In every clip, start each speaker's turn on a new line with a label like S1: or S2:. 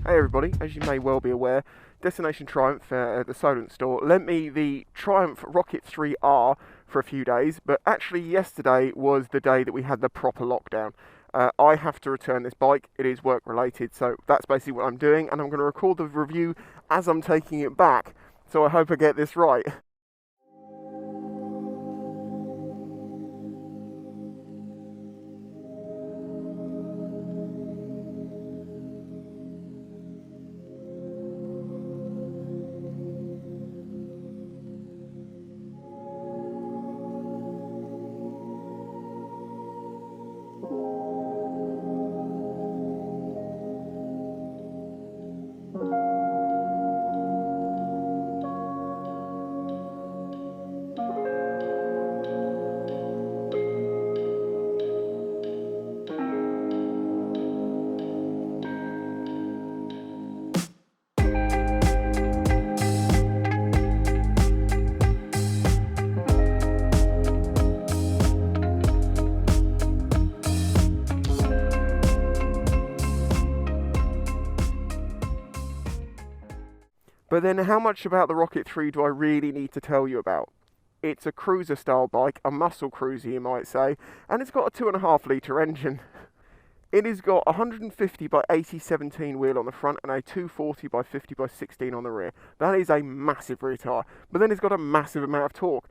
S1: Hey everybody, as you may well be aware, Destination Triumph, the Solent store, lent me the Triumph Rocket 3R for a few days, but actually yesterday was the day that we had the proper lockdown. I have to return this bike, it is work related, so that's basically what I'm doing, and I'm going to record the review as I'm taking it back, so I hope I get this right. But then how much about the Rocket 3 do I really need to tell you about? It's a cruiser style bike, a muscle cruiser you might say, and it's got a 2.5 litre engine. It has got 150 by 80 17 wheel on the front and a 240 by 50 by 16 on the rear. That is a massive rear tyre, but then it's got a massive amount of torque.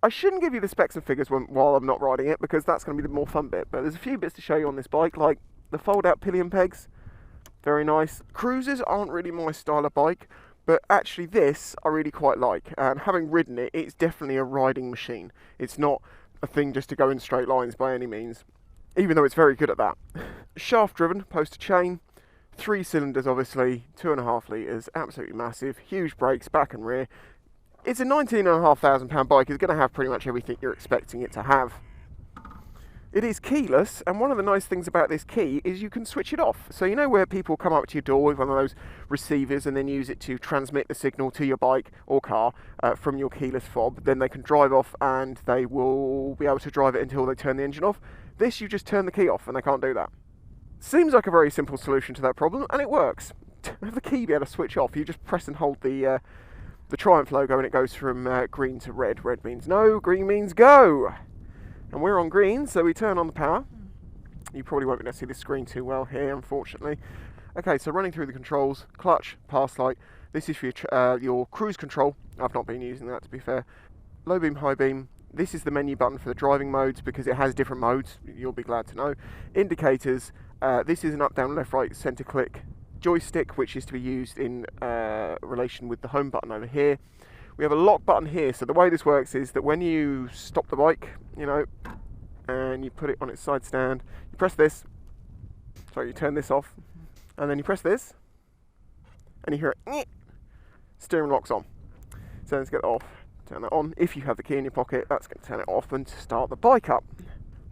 S1: I shouldn't give you the specs and figures while I'm not riding it because that's going to be the more fun bit, but there's a few bits to show you on this bike, like the fold out pillion pegs, very nice. Cruisers aren't really my style of bike, but actually this I really quite like, and having ridden it, it's definitely a riding machine. It's not a thing just to go in straight lines by any means, even though it's very good at that. Shaft driven, poster chain, 3 cylinders obviously, 2.5 litres, absolutely massive, huge brakes back and rear. It's a £19,500 bike, it's going to have pretty much everything you're expecting it to have. It is keyless, and one of the nice things about this key is you can switch it off. So you know where people come up to your door with one of those receivers and then use it to transmit the signal to your bike or car from your keyless fob, then they can drive off and they will be able to drive it until they turn the engine off. This, you just turn the key off and they can't do that. Seems like a very simple solution to that problem, and it works. To have the key be able to switch off, you just press and hold the Triumph logo and it goes from green to red. Red means no, green means go. And we're on green, so we turn on the power. You probably won't be able to see the screen too well here, unfortunately. Okay, so running through the controls, clutch, pass light. This is for your cruise control. I've not been using that, to be fair. Low beam, high beam. This is the menu button for the driving modes because it has different modes. You'll be glad to know. Indicators. This is an up, down, left, right, center click joystick, which is to be used in relation with the home button over here. We have a lock button here, so the way this works is that when you stop the bike, you know, and you put it on its side stand, you press this, sorry, you turn this off, and then you press this, and you hear it, steering locks on. So let's get it off, turn that on. If you have the key in your pocket, that's going to turn it off and start the bike up.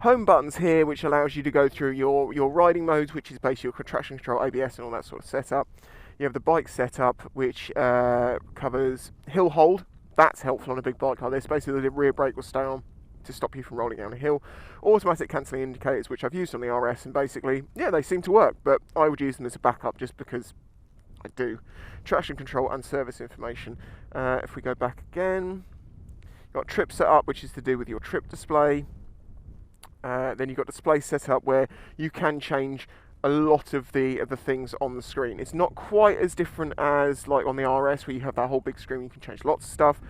S1: Home buttons here, which allows you to go through your riding modes, which is basically your traction control, ABS and all that sort of setup. You have the bike setup, which covers hill hold. That's helpful on a big bike like this. Basically, the rear brake will stay on to stop you from rolling down a hill. Automatic cancelling indicators, which I've used on the RS, and basically, yeah, they seem to work, but I would use them as a backup just because I do. Traction control and service information. If we go back again, you've got trip setup, which is to do with your trip display. Then you've got display setup, where you can change a lot of the things on the screen. It's not quite as different as like on the RS where you have that whole big screen, you can change lots of stuff,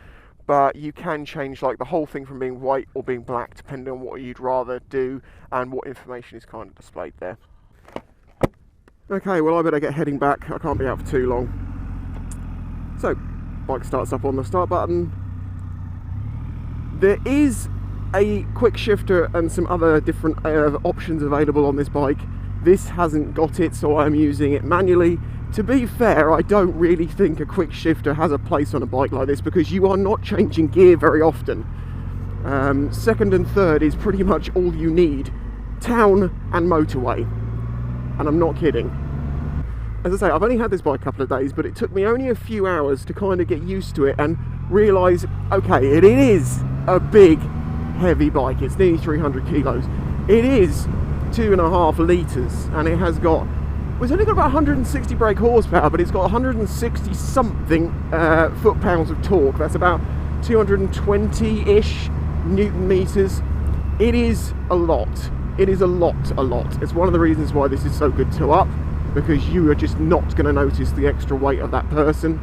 S1: but you can change like the whole thing from being white or being black depending on what you'd rather do and what information is kind of displayed there. Okay, well I better get heading back, I can't be out for too long. So, bike starts up on the start button. There is a quick shifter and some other different options available on this bike. This hasn't got it, so I'm using it manually. To be fair, I don't really think a quick shifter has a place on a bike like this because you are not changing gear very often. Second and third is pretty much all you need. Town and motorway. And I'm not kidding. As I say, I've only had this bike a couple of days, but it took me only a few hours to kind of get used to it and realise, okay, it is a big, heavy bike. It's nearly 300 kilos. It is 2.5 litres and it has got Well, it's only got about 160 brake horsepower, but it's got 160 something foot-pounds of torque. That's about 220-ish Newton meters. It is a lot. It is a lot. It's one of the reasons why this is so good to up, because you are just not going to notice the extra weight of that person.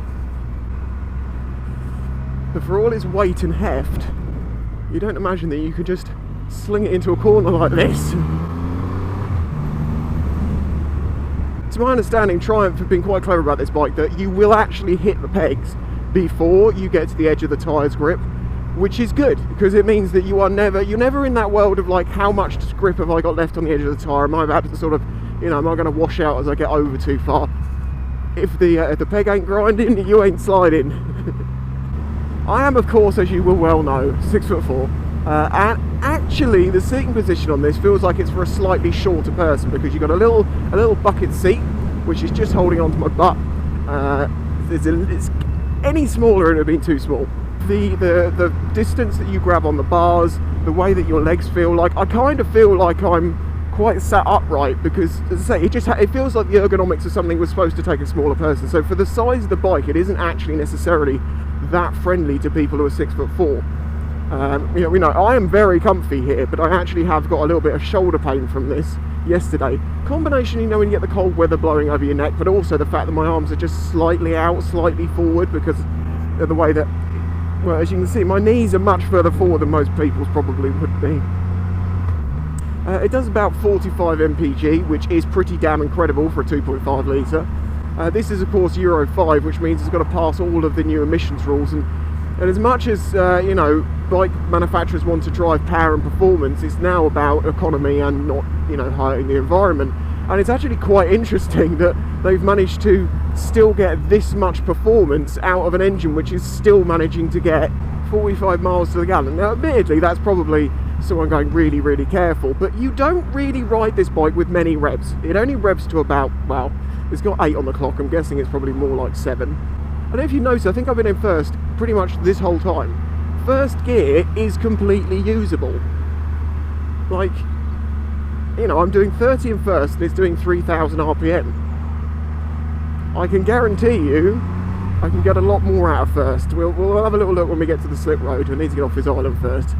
S1: But for all its weight and heft, you don't imagine that you could just sling it into a corner like this. To my understanding, Triumph have been quite clever about this bike, that you will actually hit the pegs before you get to the edge of the tyre's grip, which is good, because it means that you're never in that world of like, how much grip have I got left on the edge of the tyre? Am I about to sort of, you know, am I going to wash out as I get over too far? If the peg ain't grinding, you ain't sliding. I am, of course, as you will well know, 6'4", and actually the seating position on this feels like it's for a slightly shorter person, because you've got a little bucket seat which is just holding onto my butt. It's any smaller and it would have been too small. The distance that you grab on the bars, the way that your legs feel, like I kind of feel like I'm quite sat upright, because as I say, it feels like the ergonomics of something was supposed to take a smaller person. So for the size of the bike, it isn't actually necessarily that friendly to people who are 6'4". You know, I am very comfy here, but I actually have got a little bit of shoulder pain from this yesterday. Combination, you know, when you get the cold weather blowing over your neck, but also the fact that my arms are just slightly out, slightly forward, because of the way that, well, as you can see, my knees are much further forward than most people's probably would be. It does about 45 mpg, which is pretty damn incredible for a 2.5 litre. This is, of course, Euro 5, which means it's got to pass all of the new emissions rules. And as much as, you know, bike manufacturers want to drive power and performance, it's now about economy and not, you know, hurting the environment. And it's actually quite interesting that they've managed to still get this much performance out of an engine which is still managing to get 45 miles to the gallon. Now, admittedly, that's probably someone going really, really careful, but you don't really ride this bike with many revs. It only revs to about, well, it's got 8 on the clock. I'm guessing it's probably more like 7. I don't know if you noticed, I think I've been in first pretty much this whole time. First gear is completely usable. Like, you know, I'm doing 30 in first and it's doing 3,000 RPM. I can guarantee you I can get a lot more out of first. We'll have a little look when we get to the slip road. I need to get off this island first.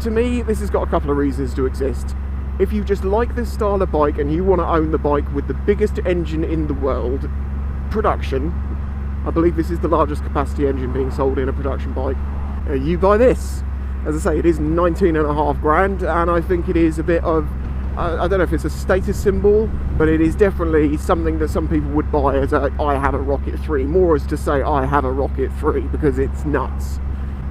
S1: To me, this has got a couple of reasons to exist. If you just like this style of bike and you want to own the bike with the biggest engine in the world, production, I believe this is the largest capacity engine being sold in a production bike, you buy this. As I say, it is 19.5 grand, and I think it is a bit of, I don't know if it's a status symbol, but it is definitely something that some people would buy as a, I have a Rocket 3, more as to say I have a Rocket 3, because it's nuts.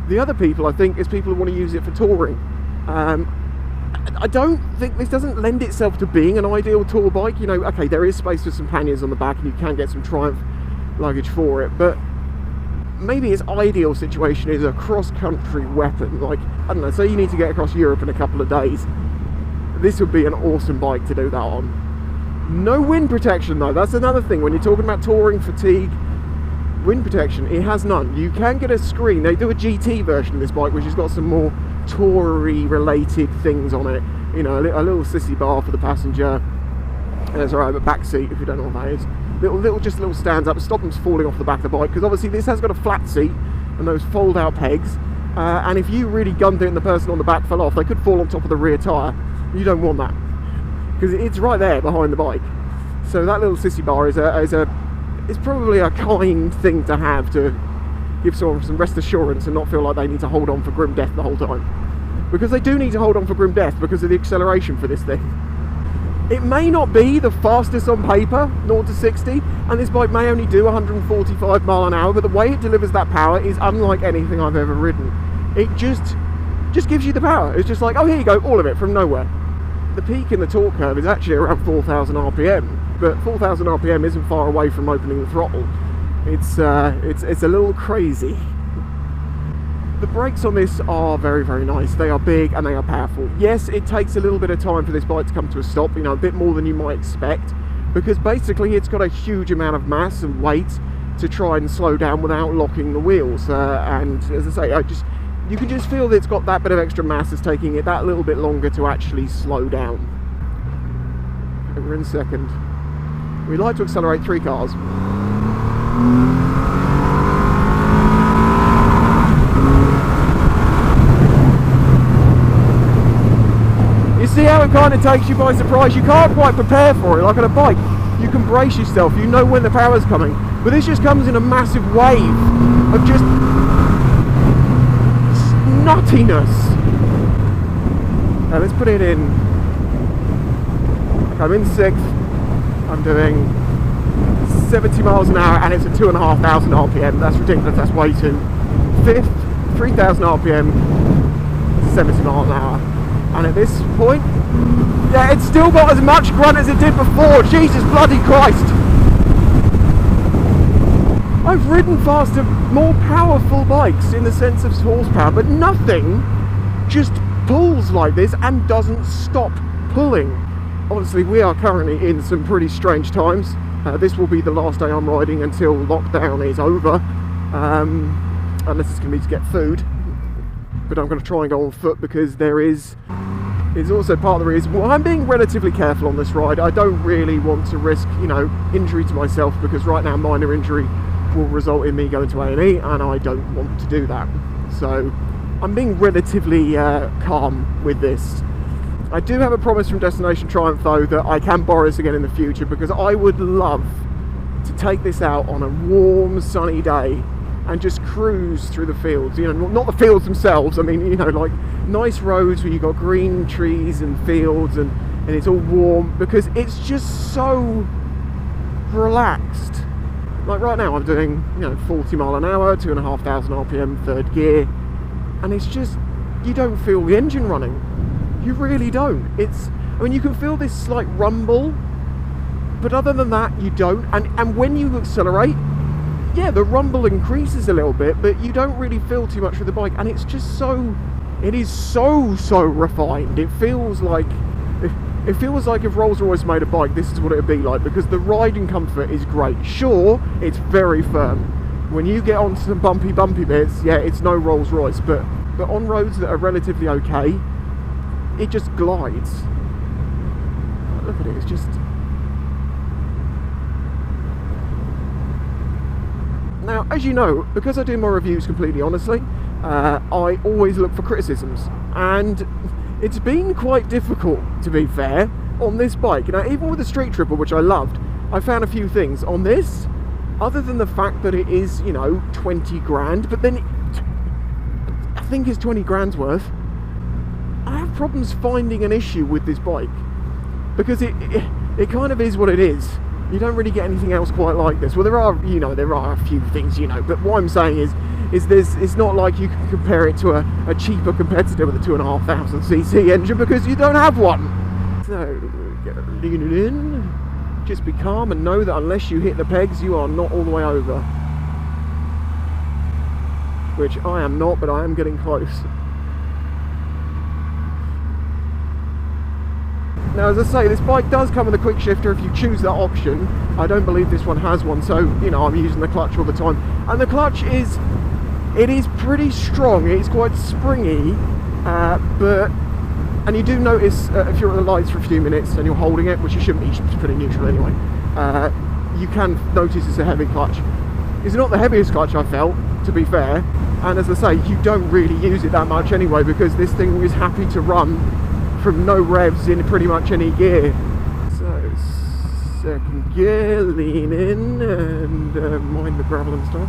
S1: The other people, I think, is people who want to use it for touring. I don't think this doesn't lend itself to being an ideal tour bike. You know, okay, there is space for some panniers on the back and you can get some Triumph luggage for it, but maybe its ideal situation is a cross-country weapon. Like, I don't know, say you need to get across Europe in a couple of days. This would be an awesome bike to do that on. No wind protection though, that's another thing. When you're talking about touring fatigue, wind protection, it has none. You can get a screen. They do a GT version of this bike which has got some more toury related things on it. You know, a little sissy bar for the passenger. Sorry, but back seat, if you don't know what that is. Just little stands up, stop them falling off the back of the bike, because obviously this has got a flat seat and those fold out pegs, and if you really gunned it and the person on the back fell off, they could fall on top of the rear tyre. You don't want that, because it's right there behind the bike. So that little sissy bar is probably a kind thing to have, to give someone some rest assurance and not feel like they need to hold on for grim death the whole time, because they do need to hold on for grim death because of the acceleration for this thing. It may not be the fastest on paper, 0 to 60, and this bike may only do 145 mile an hour, but the way it delivers that power is unlike anything I've ever ridden. It just gives you the power. It's just like, oh, here you go, all of it from nowhere. The peak in the torque curve is actually around 4,000 RPM, but 4,000 RPM isn't far away from opening the throttle. It's a little crazy. The brakes on this are very, very nice. They are big and they are powerful. Yes, it takes a little bit of time for this bike to come to a stop, you know, a bit more than you might expect, because basically it's got a huge amount of mass and weight to try and slow down without locking the wheels. And as I say, you can just feel that it's got that bit of extra mass that's taking it that little bit longer to actually slow down. We're in second. We like to accelerate 3 cars. You see how it kind of takes you by surprise? You can't quite prepare for it, like on a bike. You can brace yourself, you know when the power's coming. But this just comes in a massive wave of just nuttiness. Now let's put it in. I'm in 6th. I'm doing 70 miles an hour and it's at 2,500 RPM. That's ridiculous, that's way too. 5th, 3,000 RPM, 70 miles an hour. And at this point, yeah, it's still got as much grunt as it did before. Jesus bloody Christ. I've ridden faster, more powerful bikes in the sense of horsepower, but nothing just pulls like this and doesn't stop pulling. Obviously, we are currently in some pretty strange times. This will be the last day I'm riding until lockdown is over, unless it's going to be to get food. But I'm going to try and go on foot because it's also part of the reason why I'm being relatively careful on this ride. I don't really want to risk, injury to myself, because right now minor injury will result in me going to A&E, and I don't want to do that. So I'm being relatively calm with this. I do have a promise from Destination Triumph though that I can borrow this again in the future, because I would love to take this out on a warm sunny day and just cruise through the fields, not the fields themselves, I mean, like nice roads where you've got green trees and fields and it's all warm, because it's just so relaxed. Like right now I'm doing, 40 mile an hour, 2,500 RPM, 3rd gear, and it's just, you don't feel the engine running. You really don't. You can feel this slight rumble, but other than that, you don't. And when you accelerate, yeah, the rumble increases a little bit, but you don't really feel too much with the bike, and it's just it is so refined. It feels like if Rolls-Royce made a bike, this is what it would be like, because the riding comfort is great. Sure, it's very firm. When you get onto some bumpy bits, yeah, it's no Rolls-Royce, but on roads that are relatively okay, it just glides. Look at it, it's just... Now, as you know, because I do my reviews completely honestly, I always look for criticisms, and it's been quite difficult, to be fair, on this bike. Now, even with the Street Triple, which I loved, I found a few things. On this, other than the fact that it is, 20 grand, but then I think it's 20 grand's worth, I have problems finding an issue with this bike, because it kind of is what it is. You don't really get anything else quite like this. Well, there are a few things, but what I'm saying is it's not like you can compare it to a cheaper competitor with a 2,500cc engine, because you don't have one. So, lean it in, just be calm and know that unless you hit the pegs, you are not all the way over. Which I am not, but I am getting close. Now, as I say, this bike does come with a quick shifter if you choose that option. I don't believe this one has one, so, I'm using the clutch all the time. And the clutch is pretty strong. It's quite springy, and you do notice, if you're at the lights for a few minutes and you're holding it, which you shouldn't be, you should put it neutral anyway, you can notice it's a heavy clutch. It's not the heaviest clutch I've felt, to be fair, and as I say, you don't really use it that much anyway, because this thing is happy to run from no revs in pretty much any gear. So, 2nd gear, lean in, and mind the gravel and stuff.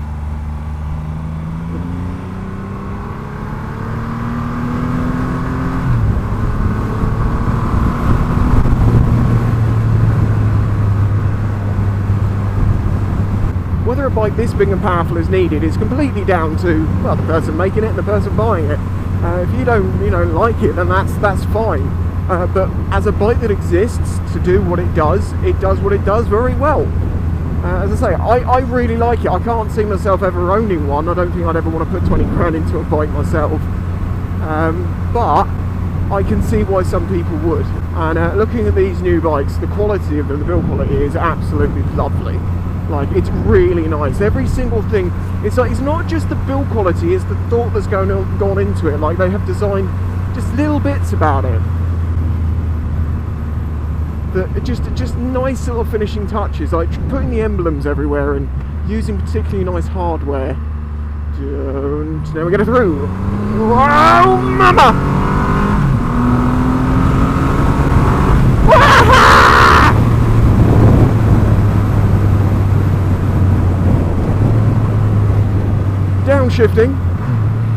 S1: Whether a bike this big and powerful is needed is completely down to, well, the person making it and the person buying it. If you don't, like it, then that's fine. But as a bike that exists to do what it does what it does very well. As I say, I really like it. I can't see myself ever owning one. I don't think I'd ever want to put 20 grand into a bike myself. But I can see why some people would. And looking at these new bikes, the quality of them, the build quality is absolutely lovely. Like, it's really nice. Every single thing, it's not just the build quality, it's the thought that's gone into it. Like, they have designed just little bits about it. that are just nice little finishing touches, like putting the emblems everywhere and using particularly nice hardware. And now we get it through. Wow, mama! Downshifting.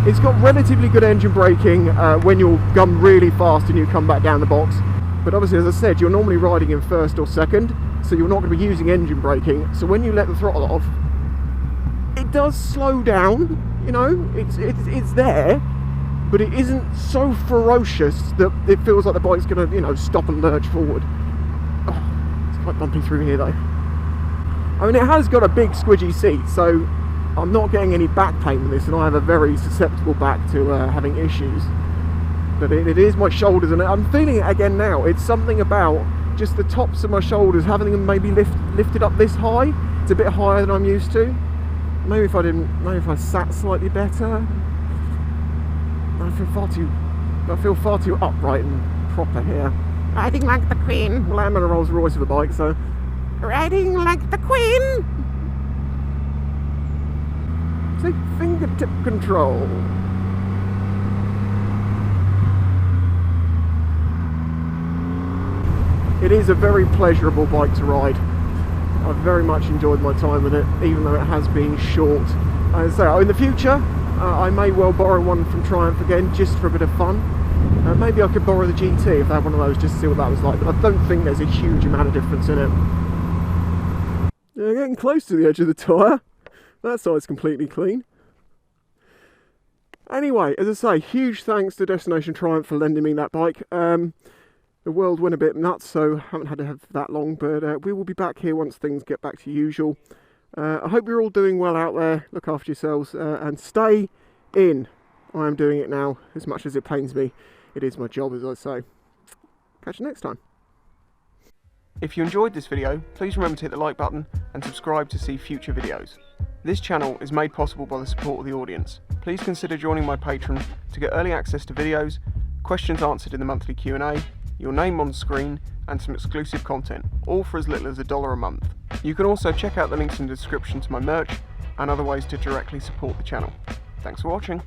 S1: It's got relatively good engine braking when you're going really fast and you come back down the box. But obviously, as I said, you're normally riding in first or second, so you're not going to be using engine braking. So when you let the throttle off, it does slow down. You know, it's there, but it isn't so ferocious that it feels like the bike's going to, you know, stop and lurch forward. Oh, it's quite bumpy through here though. I mean, it has got a big squidgy seat, so I'm not getting any back pain with this, and I have a very susceptible back to having issues. But it is my shoulders, and I'm feeling it again now. It's something about just the tops of my shoulders, having them maybe lifted up this high. It's a bit higher than I'm used to. Maybe if I sat slightly better. I feel far too upright and proper here. Riding like the Queen. Well, I'm in a Rolls Royce of a bike, so riding like the Queen. See, fingertip control. It is a very pleasurable bike to ride. I've very much enjoyed my time with it, even though it has been short. As I say, in the future, I may well borrow one from Triumph again, just for a bit of fun. Maybe I could borrow the GT if they had one of those, just to see what that was like, but I don't think there's a huge amount of difference in it. Yeah, getting close to the edge of the tyre. That side's completely clean. Anyway, as I say, huge thanks to Destination Triumph for lending me that bike. The world went a bit nuts, so haven't had to have that long, but we will be back here once things get back to usual. I hope you're all doing well out there. Look after yourselves and stay in. I am doing it now, as much as it pains me. It is my job, as I say. Catch you next time. If you enjoyed this video, please remember to hit the like button and subscribe to see future videos. This channel is made possible by the support of the audience. Please consider joining my Patreon to get early access to videos, questions answered in the monthly Q&A, your name on screen, and some exclusive content, all for as little as $1 a month. You can also check out the links in the description to my merch and other ways to directly support the channel. Thanks for watching.